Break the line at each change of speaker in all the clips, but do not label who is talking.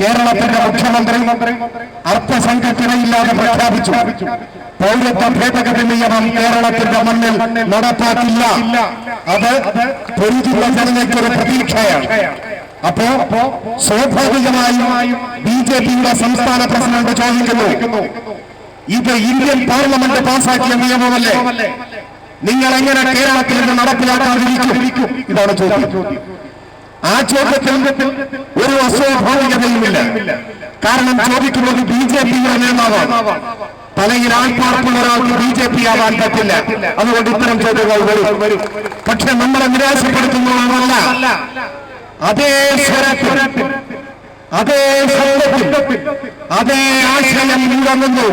കേരളത്തിന്റെ മുഖ്യമന്ത്രി അർത്ഥസംഖ്യത്തിനയില്ലാതെ പ്രഖ്യാപിച്ചു, പൗരത്വ ഭേദഗതി നിയമം കേരളത്തിന്റെ മണ്ണിൽ നടപ്പാക്കില്ല. അത് പൊരുതുള്ള ജനതയ്ക്കൊരു പ്രതീക്ഷയാണ്. അപ്പോ സ്വാഭാവികമായും ബിജെപിയുടെ സംസ്ഥാന പ്രസിഡന്റ് ചോദിക്കുന്നു, ഇത് ഇന്ത്യൻ പാർലമെന്റ് പാസാക്കിയ നിയമമല്ലേ, നിങ്ങൾ എങ്ങനെ കേരളത്തിൽ നിന്ന് നടപ്പിലാക്കാതിരിക്കും? ഇതാണ് ചോദ്യം. ആ ചോദ്യത്തിൽ ഒരു അസ്വാഭാവികതയുമില്ല. കാരണം ചോദിക്കുന്നത് ബിജെപിയുടെ നിയമമാണ്. തലയിൽ ആൾപ്പാർപ്പുള്ള ഒരാൾക്ക് ബിജെപി ആവാൻ പറ്റില്ല. അതുകൊണ്ട് ഇത്തരം ചോദ്യങ്ങൾ വരും. പക്ഷെ നമ്മളെ നിരാശപ്പെടുത്തുന്നതല്ല, അതേ സ്വരത്തിൽ, അതേ ശബ്ദത്തിൽ, അതേ ആശയം മുഴങ്ങുന്നു.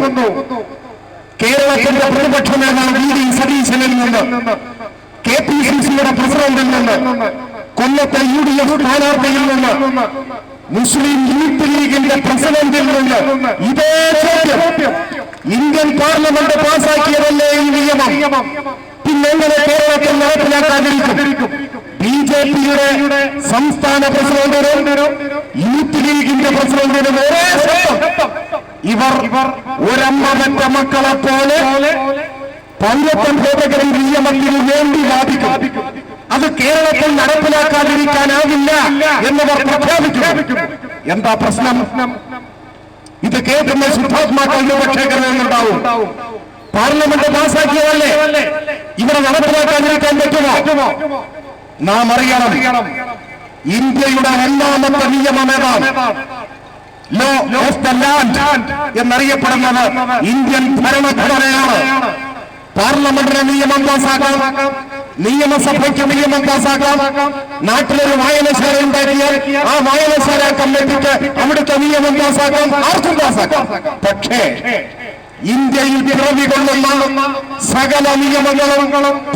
കേരളത്തിന്റെ പ്രതിപക്ഷ നേതാവ് വി.ഡി. സതീശനിൽ നിന്ന്, കെ.പി.സി.സിയുടെ പ്രസിഡന്റിൽ നിന്ന്, കൊല്ലത്തെ UDF സ്ഥാനാർത്ഥിയിൽ നിന്ന്, മുസ്ലിം യൂത്ത് ലീഗിന്റെ പ്രസിഡന്റിൽ നിന്ന് ഇതേ ചോദ്യം. ഇന്ത്യൻ പാർലമെന്റ് പാസാക്കിയതല്ലേ ഈ നിയമം, പിന്നെങ്ങനെ കേരളത്തിൽ നടപ്പിലാക്കാതിരിക്കും? ബിജെപിയുടെ സംസ്ഥാന പ്രസിഡന്റിനും യൂത്ത് ലീഗിന്റെ പ്രസിഡന്റിനും ഒരേ ശബ്ദം. ഇവർ ഒരമ്മ പെറ്റ മക്കളെ പോലെ പൗരത്വ ഭേദഗതി നിയമത്തിന് വേണ്ടി വാദിക്കും. അത് കേരളത്തിൽ നടപ്പിലാക്കാതിരിക്കാനാവില്ല എന്നവർ പ്രഖ്യാപിക്കും. എന്താ പ്രശ്നം? ഇത് കേൾക്കുന്ന ശുദ്ധാത്മാക്കൾ യുവക്ഷേത്രങ്ങളുണ്ടാവും. പാർലമെന്റ് പാസാക്കിയതല്ലേ, ഇവിടെ നടപ്പിലാക്കാതിരിക്കാൻ പറ്റുമോ? നാം അറിയണം, ഇന്ത്യയുടെ ഒന്നാമത്തെ നിയമം ഏതാണ്? ലോ ഓഫ് ദ ലാൻഡ് എന്നറിയപ്പെടുന്നത് ഇന്ത്യൻ ഭരണഘടനയാണ്. പാർലമെന്റിന് നിയമം പാസാക്കാം, നിയമസഭയ്ക്ക് നിയമം പാസാക്കാം. നാട്ടിലൊരു വായനശാല ഉണ്ടാക്കിയാൽ ആ വായനശാല കമ്മിറ്റിക്ക് അവിടുത്തെ നിയമം പാസാക്കാം, ആർക്കും പാസാക്കാം. പക്ഷേ ഇന്ത്യയിൽ പിറവി കൊള്ളുന്ന സകല നിയമങ്ങളും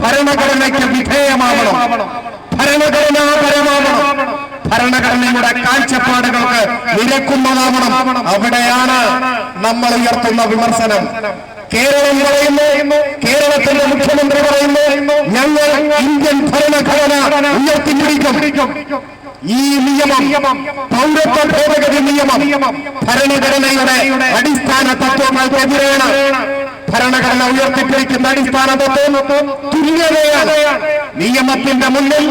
ഭരണഘടനയ്ക്ക് വിധേയമാകണം, ഭരണഘടനാപരമാകണം, ഭരണഘടനയുടെ കാഴ്ചപ്പാടുകൾക്ക് നിരക്കുന്നതാവണം. അവിടെയാണ് നമ്മൾ ഉയർത്തുന്ന വിമർശനം. കേരളം പറയുന്നു, കേരളത്തിന്റെ മുഖ്യമന്ത്രി പറയുന്നു, ഞങ്ങൾ ഇന്ത്യൻ ഭരണഘടന ഉയർത്തിപ്പിടിക്കും. ഈ നിയമം, പൗരത്വ ഭേദഗതി നിയമം ഭരണഘടനയുടെ അടിസ്ഥാന തത്വങ്ങൾക്കെതിരെയാണ്. ഭരണഘടന ഉയർത്തിപ്പിടിക്കുന്ന അടിസ്ഥാന തത്വം തുല്യതയാണ്. നിയമത്തിന്റെ മുന്നിൽ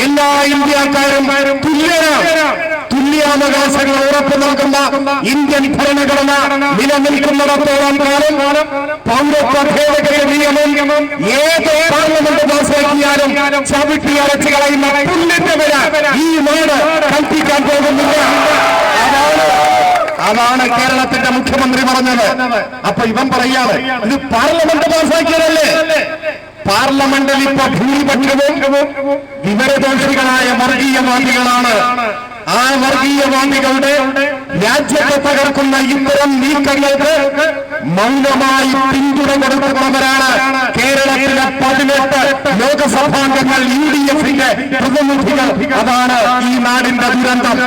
എല്ലാ ഇന്ത്യക്കാരും തുല്യരാണ്. തുല്യാവകാശങ്ങൾ ഉറപ്പു നൽകുന്ന ഇന്ത്യൻ ഭരണഘടന നിലനിൽക്കുന്നിടത്തോളം കാലം പൗരത്വ ഭേദഗതി നിയമം ഏത് പാർലമെന്റ് പാസാക്കിയാലും ചവിട്ടി അരച്ചു കളയുന്ന പുല്ലിന്റെ വില ഈ നാട് കൽപ്പിക്കാൻ പോകുന്നില്ല. അതാണ് കേരളത്തിന്റെ മുഖ്യമന്ത്രി പറഞ്ഞത്. അപ്പൊ ഇവൻ പറയാണ്, ഇത് പാർലമെന്റ് പാസാക്കിയതല്ലേ. പാർലമെന്റിൽ ഇപ്പൊ ഭൂരിപക്ഷവും വിവരദോഷികളായ വർഗീയവാദികളാണ്. ആ വർഗീയവാദികളുടെ രാജ്യത്തെ തകർക്കുന്ന ഇത്തരം നീക്കങ്ങൾക്ക് മൗനമായി പിന്തുണ കൊടുക്കുന്നവരാണ് കേരളത്തിലെ 18 ലോകസഭാംഗങ്ങൾ, UDF പ്രതിനിധികൾ. അതാണ് ഈ നാടിന്റെ ദുരന്തം.